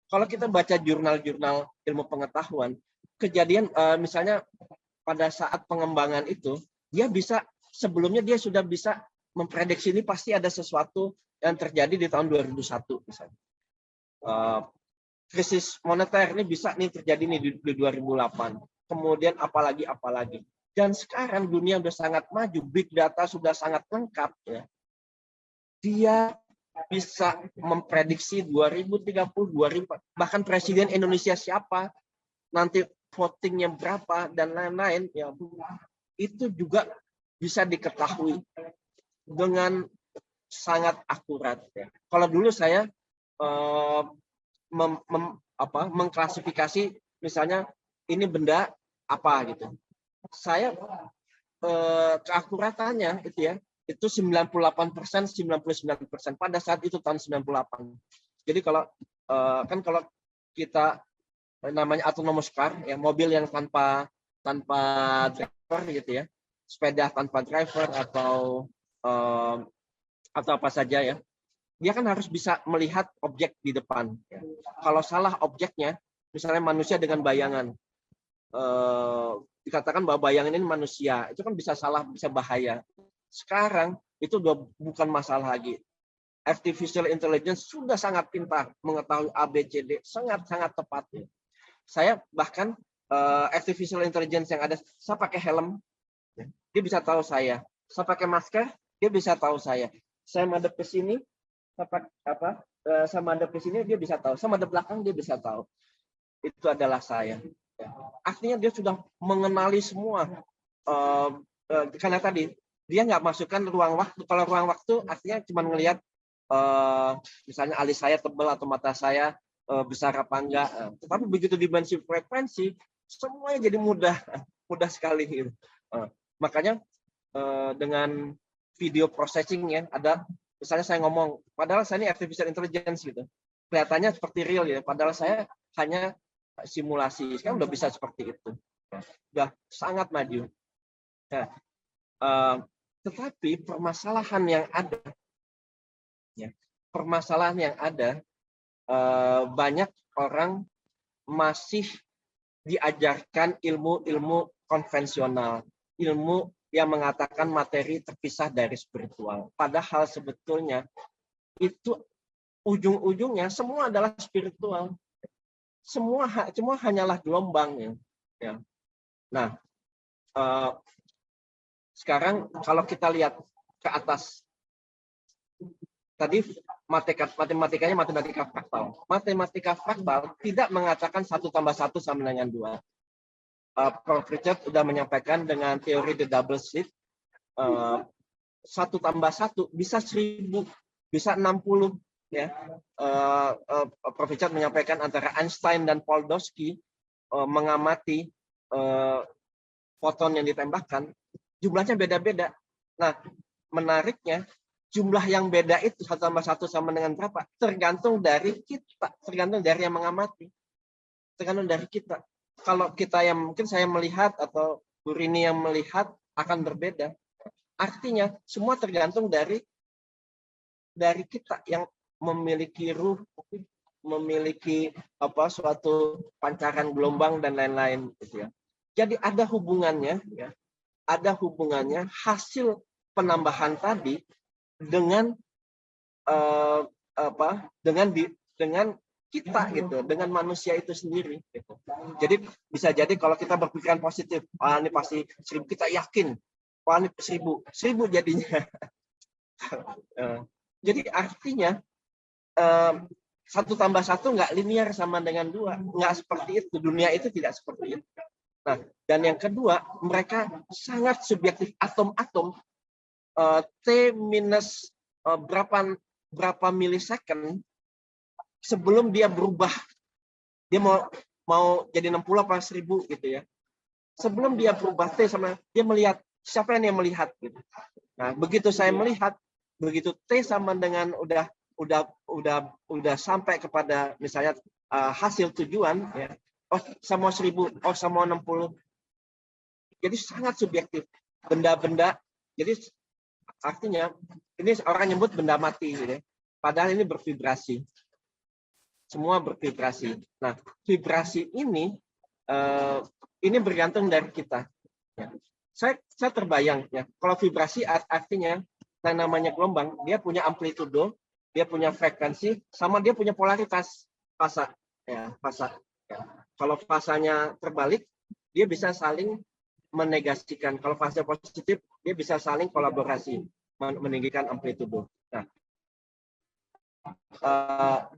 Kalau kita baca jurnal-jurnal ilmu pengetahuan, kejadian misalnya pada saat pengembangan itu, sebelumnya dia sudah bisa memprediksi ini pasti ada sesuatu yang terjadi di tahun 2001 misalnya. Krisis moneter ini bisa nih terjadi nih di 2008. Kemudian apalagi. Dan sekarang dunia sudah sangat maju, big data sudah sangat lengkap ya. Dia bisa memprediksi 2030, 2000, bahkan presiden Indonesia siapa, nanti votingnya berapa dan lain-lain ya. Itu juga bisa diketahui dengan sangat akurat ya. Kalau dulu saya mengklasifikasi misalnya ini benda apa gitu. Saya keakuratannya itu 98%, 99% pada saat itu tahun 98. Jadi kalau kalau kita namanya autonomous car ya, mobil yang tanpa driver gitu ya, sepeda tanpa driver atau apa saja ya, dia kan harus bisa melihat objek di depan. Ya. Kalau salah objeknya, misalnya manusia dengan bayangan, dikatakan bahwa bayangan ini manusia, itu kan bisa salah, bisa bahaya. Sekarang itu bukan masalah lagi. Artificial intelligence sudah sangat pintar mengetahui A, B, C, D, sangat tepat. Ya. Saya bahkan artificial intelligence yang ada, saya pakai helm, ya, dia bisa tahu saya. Saya pakai masker, dia bisa tahu saya. Saya madep ke sini, saya madep ke sini, dia bisa tahu. Saya madep belakang, dia bisa tahu. Itu adalah saya. Artinya dia sudah mengenali semua. Karena tadi dia nggak masukkan ruang waktu. Kalau ruang waktu artinya cuma ngelihat misalnya alis saya tebal atau mata saya besar apa enggak. Tetapi begitu dimensi frekuensi, semuanya jadi mudah sekali. Makanya dengan video processing ya, ada misalnya saya ngomong, padahal saya ini artificial intelligence gitu, kelihatannya seperti real ya, padahal saya hanya simulasi. Sekarang udah bisa seperti itu, udah sangat maju. Nah, tetapi permasalahan yang ada, banyak orang masih diajarkan ilmu konvensional, ilmu yang mengatakan materi terpisah dari spiritual. Padahal sebetulnya itu ujung-ujungnya semua adalah spiritual. Semua hanyalah gelombang ya. Nah, sekarang kalau kita lihat ke atas, tadi matematikanya matematika fraktal. Matematika fraktal tidak mengatakan 1 tambah 1 sama dengan 2. Prof. Richard sudah menyampaikan dengan teori the double slit, 1 tambah 1 bisa 1000, bisa 60 ya. Prof. Richard menyampaikan antara Einstein dan Podolsky mengamati foton yang ditembakkan, jumlahnya beda-beda. Nah, menariknya jumlah yang beda itu 1 tambah 1 sama dengan berapa? Tergantung dari kita, tergantung dari yang mengamati, tergantung dari kita. Kalau kita yang mungkin saya melihat atau Bu Rini yang melihat akan berbeda. Artinya semua tergantung dari kita yang memiliki ruh, memiliki suatu pancaran gelombang dan lain-lain gitu ya. Jadi ada hubungannya ya. Ada hubungannya hasil penambahan tadi dengan dengan kita gitu, dengan manusia itu sendiri gitu. Jadi bisa jadi kalau kita berpikiran positif, ini pasti 1000, kita yakin, ini 1000 jadinya. Jadi artinya 1 tambah 1 nggak linear sama dengan 2, nggak seperti itu. Dunia itu tidak seperti itu. Nah, dan yang kedua, mereka sangat subjektif. Atom-atom T minus berapa milisecond sebelum dia berubah, dia mau jadi 60 apa 1000 gitu ya. Sebelum dia berubah T sama dia melihat, siapa yang melihat gitu. Nah, begitu saya melihat, begitu T sama dengan udah sampai kepada misalnya hasil tujuan ya. Oh, sama 1000, oh sama 60. Jadi sangat subjektif. Benda-benda, jadi artinya ini orang nyebut benda mati gitu ya. Padahal ini bervibrasi. semua bervibrasi. Nah, vibrasi ini bergantung dari kita. Ya. Saya terbayang ya, kalau vibrasi artinya yang namanya gelombang, dia punya amplitudo, dia punya frekuensi, sama dia punya polaritas fasa. Ya, fasa. Ya. Kalau fasanya terbalik, dia bisa saling menegasikan. Kalau fase positif, dia bisa saling kolaborasi, meninggikan amplitudo. Nah,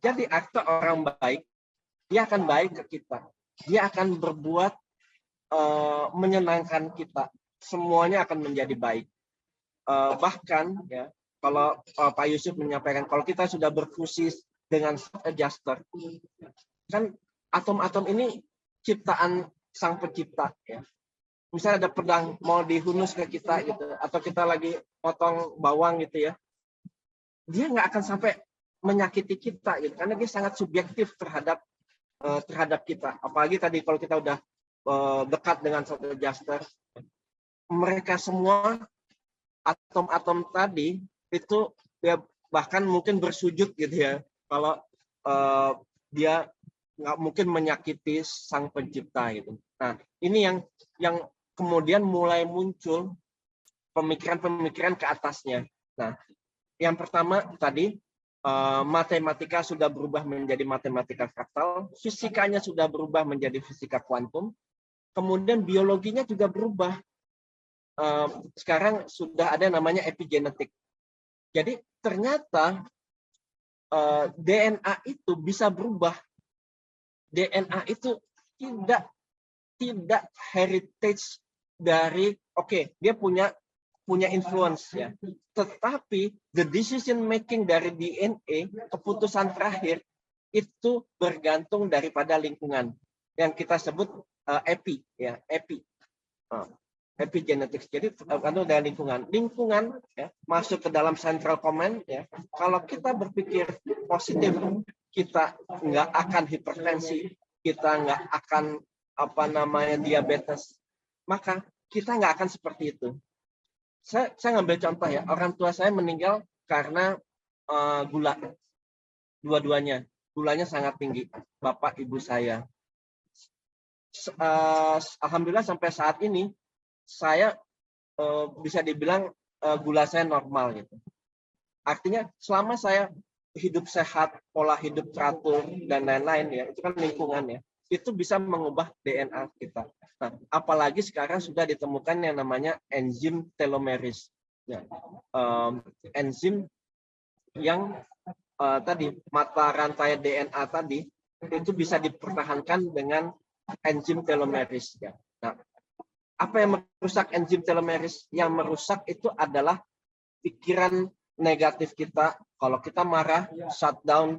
jadi aktor orang baik, dia akan baik ke kita. Dia akan berbuat menyenangkan kita. Semuanya akan menjadi baik. Bahkan ya, kalau Pak Yusuf menyampaikan, kalau kita sudah berfusi dengan self adjuster, kan atom-atom ini ciptaan sang pencipta ya. Misalnya ada pedang mau dihunus ke kita gitu, atau kita lagi potong bawang gitu ya, dia nggak akan sampai menyakiti kita gitu, karena dia sangat subjektif terhadap kita. Apalagi tadi kalau kita udah dekat dengan self adjuster, mereka semua atom-atom tadi itu dia bahkan mungkin bersujud gitu ya, kalau dia nggak mungkin menyakiti sang pencipta gitu. Nah, ini yang kemudian mulai muncul pemikiran-pemikiran ke atasnya. Nah, yang pertama tadi matematika sudah berubah menjadi matematika fraktal, fisikanya sudah berubah menjadi fisika kuantum, kemudian biologinya juga berubah. Sekarang sudah ada namanya epigenetik. Jadi ternyata DNA itu bisa berubah. DNA itu tidak heritage dari dia punya influence ya. Tetapi the decision making dari DNA, keputusan terakhir itu bergantung daripada lingkungan yang kita sebut epigenetics. Jadi tergantung dari lingkungan ya, masuk ke dalam central command ya. Kalau kita berpikir positif, kita nggak akan hipertensi, kita nggak akan diabetes, maka kita nggak akan seperti itu. Saya ngambil contoh ya, orang tua saya meninggal karena gula, dua-duanya gulanya sangat tinggi, bapak ibu saya. Alhamdulillah sampai saat ini saya bisa dibilang gula saya normal gitu. Artinya selama saya hidup sehat, pola hidup teratur dan lain-lain ya, itu kan lingkungan ya, itu bisa mengubah DNA kita. Nah, apalagi sekarang sudah ditemukan yang namanya enzim telomeris. Ya, enzim yang tadi mata rantai DNA tadi itu bisa dipertahankan dengan enzim telomeris. Ya. Nah, apa yang merusak enzim telomeris? Yang merusak itu adalah pikiran negatif kita. Kalau kita marah, shutdown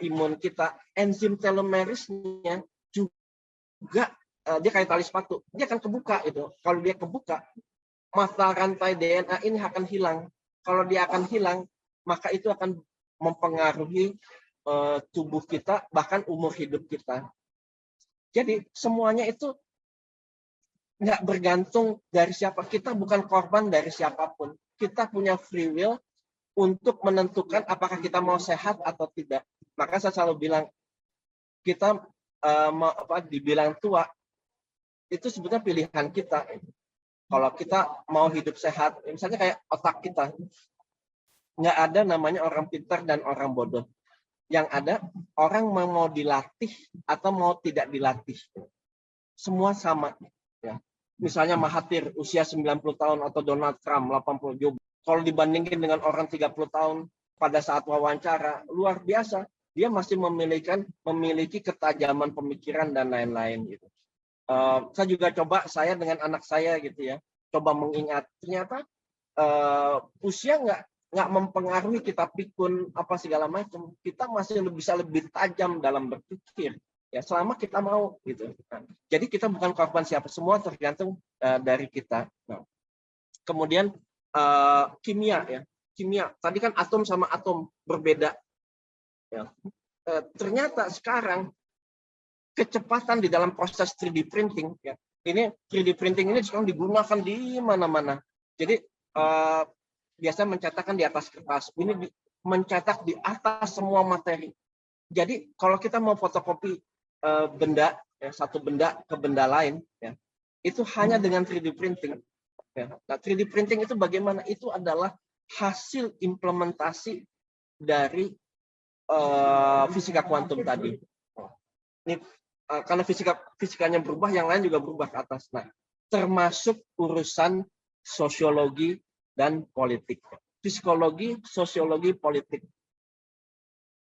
imun kita. Enzim telomerisnya juga dia kayak tali sepatu, dia akan kebuka itu. Kalau dia kebuka, mata rantai DNA ini akan hilang. Kalau dia akan hilang, maka itu akan mempengaruhi tubuh kita, bahkan umur hidup kita. Jadi semuanya itu nggak bergantung dari siapa. Kita bukan korban dari siapapun. Kita punya free will untuk menentukan apakah kita mau sehat atau tidak. Maka saya selalu bilang, kita dibilang tua, itu sebetulnya pilihan kita. Kalau kita mau hidup sehat, misalnya kayak otak kita, nggak ada namanya orang pintar dan orang bodoh. Yang ada orang mau dilatih atau mau tidak dilatih. Semua sama. Ya. Misalnya Mahathir usia 90 tahun atau Donald Trump 80 jauh. Kalau dibandingin dengan orang 30 tahun pada saat wawancara, luar biasa. Dia masih memiliki ketajaman pemikiran dan lain-lain gitu. Saya juga saya dengan anak saya gitu ya, coba mengingat ternyata usia nggak mempengaruhi kita pikun apa segala macam. Kita masih bisa lebih tajam dalam berpikir ya, selama kita mau gitu. Nah, jadi kita bukan korban siapa, semua tergantung dari kita. Nah, kemudian kimia ya, kimia tadi kan atom sama atom berbeda ya. Ternyata sekarang kecepatan di dalam proses 3D printing ya, ini 3D printing ini sekarang digunakan di mana-mana. Jadi biasa mencetakkan di atas kertas, ini mencetak di atas semua materi. Jadi kalau kita mau fotokopi benda, ya, satu benda ke benda lain, ya, itu hanya dengan 3D printing. Ya. Nah, 3D printing itu bagaimana? Itu adalah hasil implementasi dari fisika kuantum tadi. Ini karena fisikanya berubah, yang lain juga berubah ke atas. Nah, termasuk urusan sosiologi dan politik. Psikologi, sosiologi, politik.